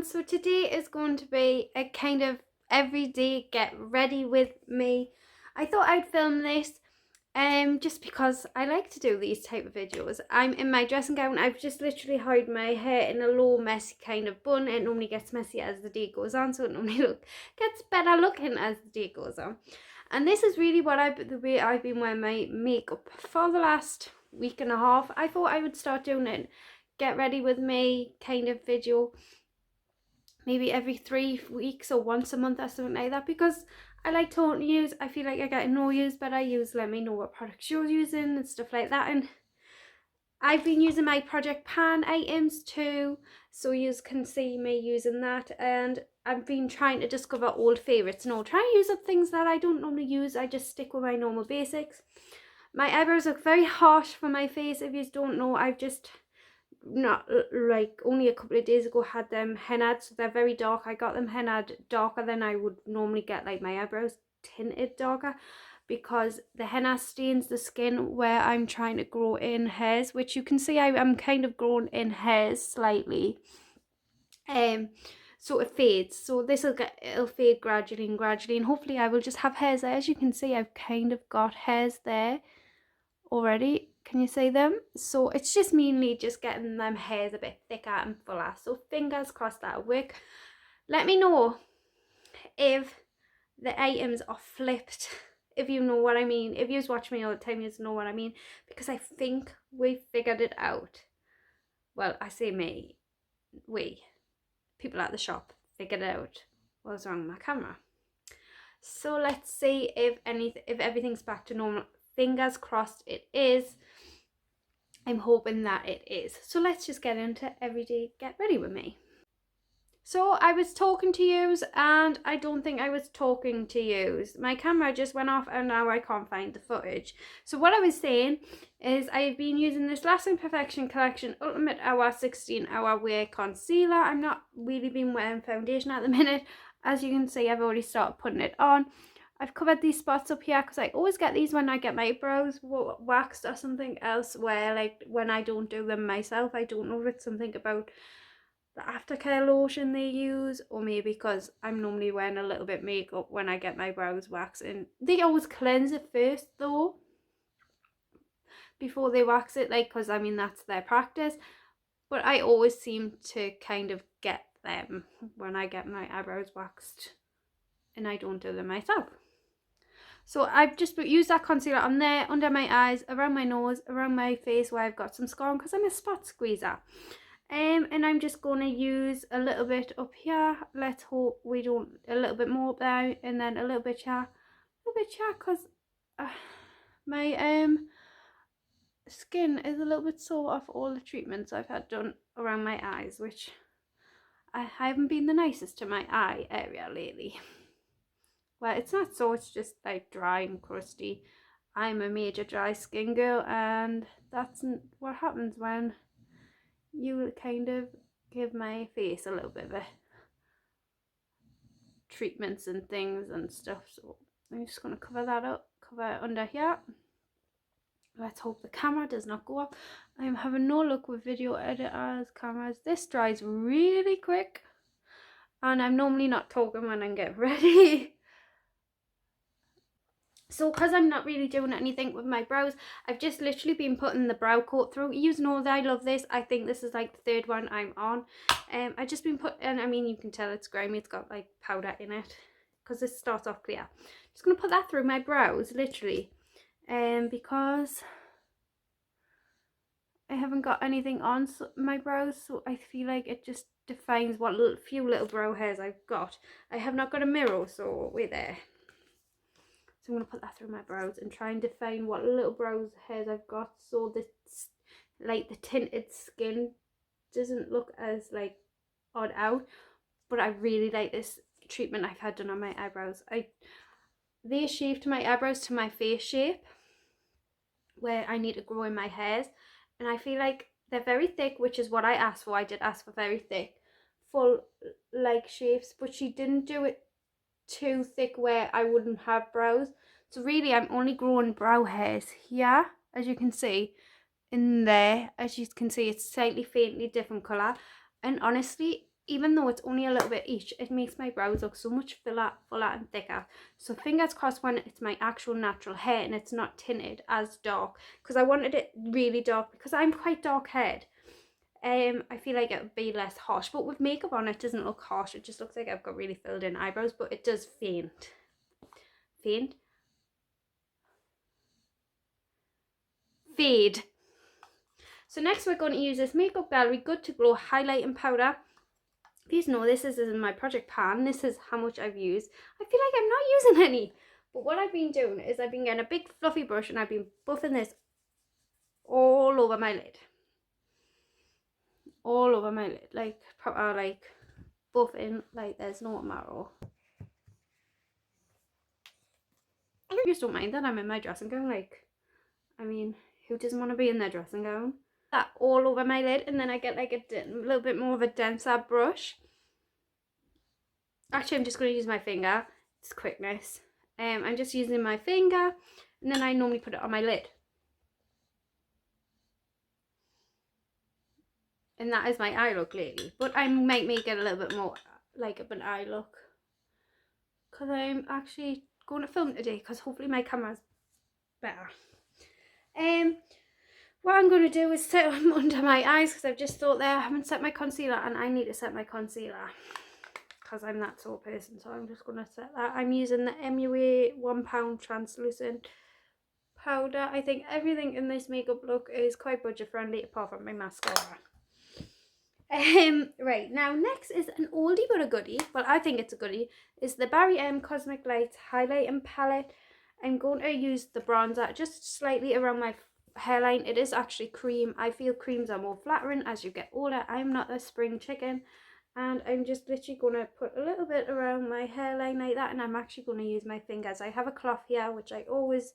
So today is going to be a kind of everyday get ready with me. I thought I'd film this just because I like to do these type of videos. I'm in my dressing gown. I've just literally hid my hair in a low messy kind of bun. It normally gets messy as the day goes on, so it normally gets better looking as the day goes on. And this is really the way I've been wearing my makeup for the last week and a half. I thought I would start doing it get ready with me kind of video maybe every 3 weeks or once a month or something like that, because I like talking to you. I feel like I get to know you better. You let me know what products you're using and stuff like that. And I've been using my Project Pan items too, so you can see me using that. And I've been trying to discover old favourites. No, try and use up things that I don't normally use. I just stick with my normal basics. My eyebrows look very harsh for my face. If you don't know, I've just not like only a couple of days ago had them hennaed, so they're very dark. I got them hennaed darker than I would normally get, like my eyebrows tinted darker, because the henna stains the skin where I'm trying to grow in hairs, which you can see I'm kind of grown in hairs slightly. So it fades. So it'll fade gradually, and hopefully I will just have hairs there. As you can see, I've kind of got hairs there already. Can you see them? So it's just mainly just getting them hairs a bit thicker and fuller. So fingers crossed that'll work. Let me know if the items are flipped, if you know what I mean. If you watch me all the time, you know what I mean, because I think we figured it out. Well, I say me, we, people at the shop figured it out what was wrong with my camera. So let's see if everything's back to normal. Fingers crossed it is. I'm hoping that it is. So let's just get into everyday get ready with me. So I was talking to yous, and I don't think I was talking to yous. My camera just went off and now I can't find the footage. So what I was saying is I've been using this Lasting Perfection Collection Ultimate Hour 16 Hour Wear Concealer. I'm not really been wearing foundation at the minute. As you can see, I've already started putting it on. I've covered these spots up here because I always get these when I get my brows waxed or something else, where like when I don't do them myself. I don't know if it's something about the aftercare lotion they use, or maybe because I'm normally wearing a little bit makeup when I get my brows waxed. And they always cleanse it first though, before they wax it, like, because I mean that's their practice. But I always seem to kind of get them when I get my eyebrows waxed and I don't do them myself. So I've just used that concealer on there, under my eyes, around my nose, around my face where I've got some scar because I'm a spot squeezer. And I'm just going to use a little bit up here. Let's hope we don't, a little bit more up there, and then a little bit here, because my skin is a little bit sore off all the treatments I've had done around my eyes, which I haven't been the nicest to my eye area lately. Well, it's not so, it's just like dry and crusty. I'm a major dry skin girl, and that's what happens when you kind of give my face a little bit of a treatments and things and stuff. So I'm just going to cover that up, cover it under here. Let's hope the camera does not go up. I'm having no luck with video editors, cameras. This dries really quick, and I'm normally not talking when I'm getting ready. So because I'm not really doing anything with my brows, I've just literally been putting the brow coat through. You know that I love this. I think this is like the third one I'm on. I've just been putting, I mean, you can tell it's grimy. It's got like powder in it because this starts off clear. Just going to put that through my brows, literally. Because I haven't got anything on my brows, so I feel like it just defines what few little brow hairs I've got. I have not got a mirror, so wait there. So I'm going to put that through my brows and try and define what little brows hairs I've got, so this, like, the tinted skin doesn't look as like odd out. But I really like this treatment I've had done on my eyebrows. They shaved my eyebrows to my face shape where I need to grow in my hairs, and I feel like they're very thick, which is what I asked for. I did ask for very thick, full like shapes, but she didn't do it too thick where I wouldn't have brows. So really I'm only growing brow hairs here, as you can see, in there. As you can see, it's slightly faintly different colour, and honestly even though it's only a little bit each, it makes my brows look so much fuller and thicker. So fingers crossed when it's my actual natural hair and it's not tinted as dark, because I wanted it really dark because I'm quite dark haired. I feel like it would be less harsh, but with makeup on it doesn't look harsh. It just looks like I've got really filled in eyebrows, but it does fade. So next we're going to use this Makeup Gallery Good to Glow highlighting powder. Please know this is in my project pan. This is how much I've used. I feel like I'm not using any, but what I've been doing is I've been getting a big fluffy brush and I've been buffing this all over my lid, like proper, like buffing like there's no tomorrow. I just don't mind that I'm in my dressing gown. Like, I mean, who doesn't want to be in their dressing gown? That all over my lid, and then I get like a little bit more of a denser brush. Actually, I'm just going to use my finger. It's quickness. I'm just using my finger, and then I normally put it on my lid. And that is my eye look lately. But I might make it a little bit more like an eye look, because I'm actually going to film today, because hopefully my camera's better. What I'm going to do is set them under my eyes, because I've just thought there I haven't set my concealer, and I need to set my concealer because I'm that sort of person. So I'm just going to set that. I'm using the MUA £1 translucent powder. I think everything in this makeup look is quite budget friendly apart from my mascara. Right, now next is an oldie but a goodie. Well, I think it's a goodie. Is the Barry M Cosmic Lights highlighting palette. I'm going to use the bronzer just slightly around my hairline. It is actually cream. I feel creams are more flattering as you get older. I'm not a spring chicken, and I'm just literally going to put a little bit around my hairline like that, and I'm actually going to use my fingers. I have a cloth here which I always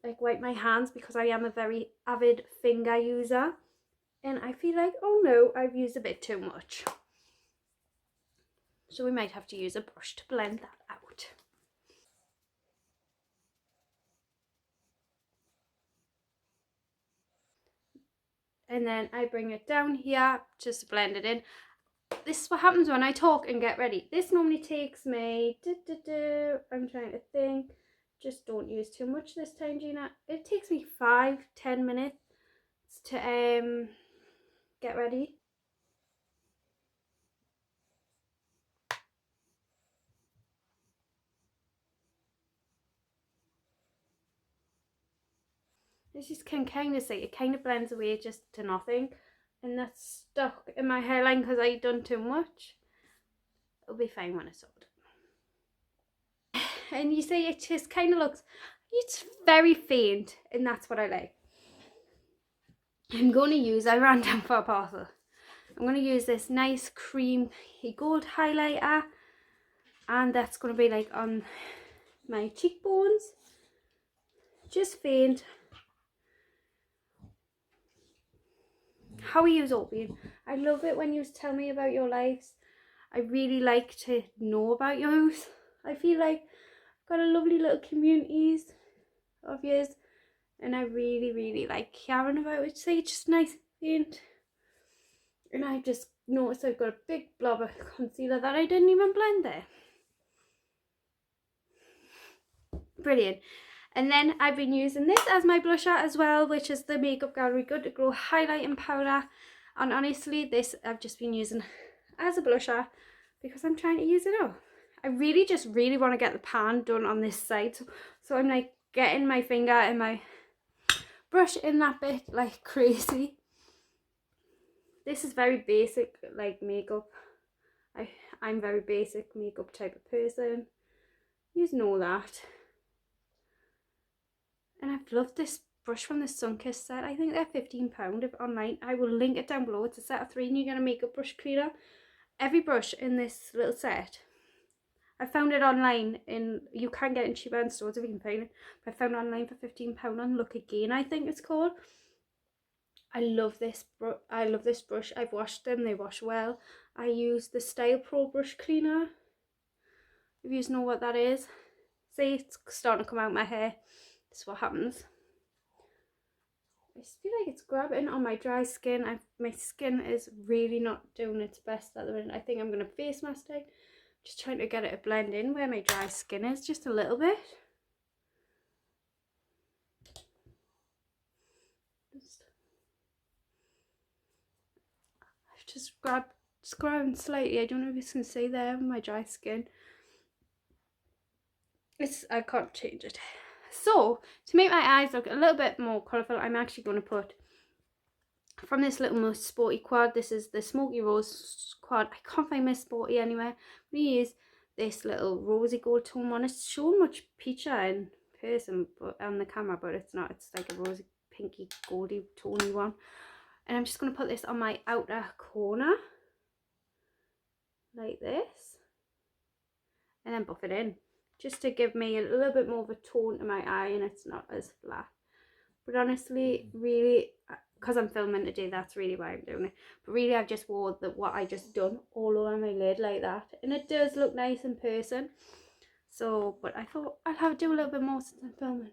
like wipe my hands because I am a very avid finger user, and I feel like, oh no, I've used a bit too much, so we might have to use a brush to blend that out. And then I bring it down here just to blend it in. This is what happens when I talk and get ready. This normally takes me, I'm trying to think, just don't use too much this time, Gina. It takes me 5-10 minutes to get ready. As you can kind of see, it kind of blends away just to nothing, and that's stuck in my hairline because I've done too much. It'll be fine when it's sorted. And you see, it just kind of looks, it's very faint, and that's what I like. I'm going to use, I ran down for a parcel. I'm going to use this nice cream gold highlighter, and that's going to be like on my cheekbones, just faint. How are you all been? I love it when you tell me about your lives. I really like to know about yours. I feel like I've got a lovely little communities of yours, and I really like hearing about it. Say it's just nice faint. And I just noticed I've got a big blob of concealer that I didn't even blend there. Brilliant. And then I've been using this as my blusher as well, which is the Makeup Gallery Good to Glow highlighting powder. And honestly, this I've just been using as a blusher because I'm trying to use it up. I really want to get the pan done on this side. So I'm like getting my finger and my brush in that bit like crazy. This is very basic like makeup. I'm very basic makeup type of person. You know that. And I've loved this brush from the Sunkissed set. I think they're £15 if online. I will link it down below. It's a set of 3 and you get a makeup brush cleaner. Every brush in this little set, I found it online, and you can get it in cheaper in stores if you can find it. But I found it online for £15 on Look Again, I think it's called. I love this brush. I've washed them, they wash well. I use the Style Pro brush cleaner. If you know what that is. See, it's starting to come out my hair. That's what happens. I just feel like it's grabbing on my dry skin. My skin is really not doing its best at the minute. I think I'm going to face mask it. Just trying to get it to blend in where my dry skin is just a little bit. Just grabbing slightly. I don't know if you can see there my dry skin. I can't change it. So to make my eyes look a little bit more colourful, I'm actually going to put from this little Miss Sporty quad. This is the Smoky Rose quad. I can't find Miss Sporty anywhere. We use this little rosy gold tone one. It's so much peacher in person, but on the camera, but it's not. It's like a rosy pinky goldy tony one. And I'm just going to put this on my outer corner like this, and then buff it in just to give me a little bit more of a tone to my eye and it's not as flat. But honestly, really, because I'm filming today, that's really why I'm doing it. But really, I've just wore what I just done all over my lid like that, and it does look nice in person. So, but I thought I'll have to do a little bit more since I'm filming.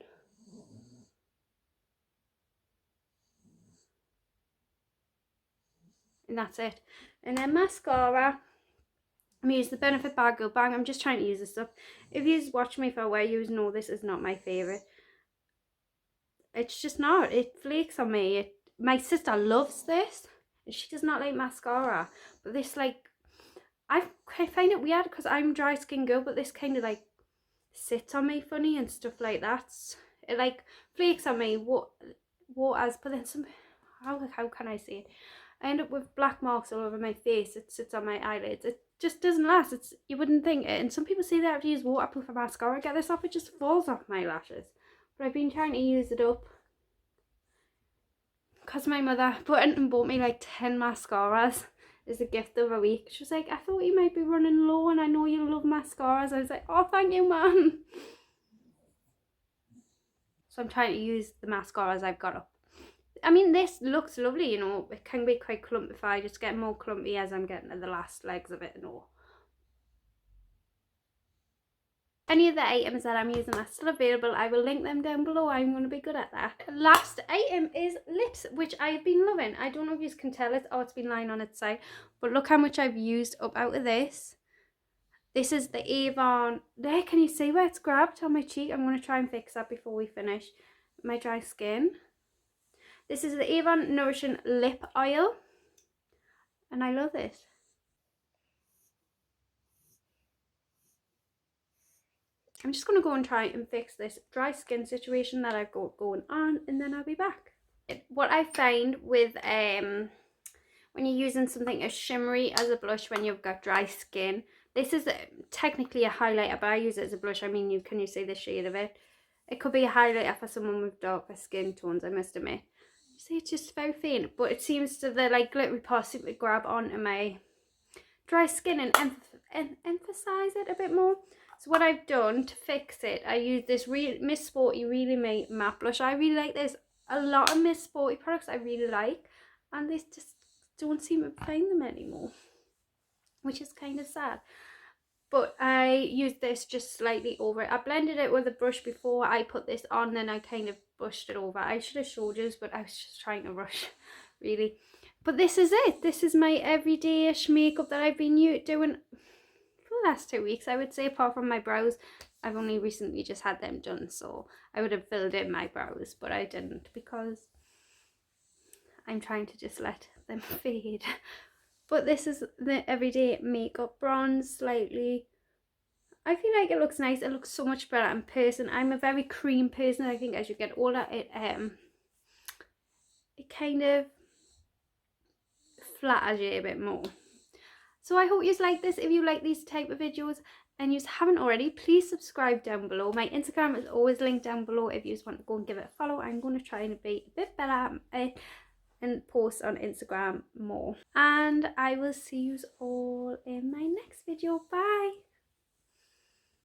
And that's it. And then mascara, I'm using the Benefit Bad Girl Bang. I'm just trying to use this stuff. If you watch me for a while, you know this is not my favourite. It's just not. It flakes on me. My sister loves this, and she does not like mascara. But this, like, I find it weird because I'm dry skin girl, but this kind of like sits on me funny and stuff like that. It like flakes on me. What as? But then some. How can I say it? I end up with black marks all over my face. It sits on my eyelids. It just doesn't last. You wouldn't think it. And some people say they have to use waterproof mascara. Get this off, it just falls off my lashes. But I've been trying to use it up because my mother went and bought me like 10 mascaras as a gift the other week. She was like, I thought you might be running low and I know you love mascaras. I was like, oh, thank you, Mum. So I'm trying to use the mascaras I've got up. I mean, this looks lovely, you know. It can be quite clumpified. It's getting more clumpy as I'm getting to the last legs of it and all. Any of the items that I'm using are still available. I will link them down below. I'm going to be good at that. Last item is lips, which I've been loving. I don't know if you can tell it. Oh, it's been lying on its side. But look how much I've used up out of this. This is the AVON. There, can you see where it's grabbed on my cheek? I'm going to try and fix that before we finish my dry skin. This is the AVON Nourishing Lip Oil. And I love this. I'm just going to go and try and fix this dry skin situation that I've got going on, and then I'll be back. What I find with when you're using something as shimmery as a blush when you've got dry skin, this is technically a highlighter, but I use it as a blush. I mean, can you see the shade of it? It could be a highlighter for someone with darker skin tones, I must admit. You see, it's just very faint, but it seems to, the like glittery parts seem to grab onto my dry skin and emphasize it a bit more. So what I've done to fix it, I use this Miss Sporty Really Matte Blush. I really like this. A lot of Miss Sporty products I really like, and they just don't seem to find them anymore, which is kind of sad. But I used this just slightly over it. I blended it with a brush before I put this on, then I kind of brushed it over. I should have showed you, but I was just trying to rush, really. But this is it. This is my everyday-ish makeup that I've been doing for the last 2 weeks, I would say, apart from my brows. I've only recently just had them done, so I would have filled in my brows, but I didn't because I'm trying to just let them fade. But this is the everyday makeup bronze slightly. I feel like it looks nice. It looks so much better in person. I'm a very cream person. I think as you get older, it kind of flatters you a bit more. So I hope you like this. If you like these type of videos and you haven't already, please subscribe down below. My Instagram is always linked down below if you just want to go and give it a follow. I'm going to try and be a bit better at it and post on Instagram more. And I will see you all in my next video. Bye!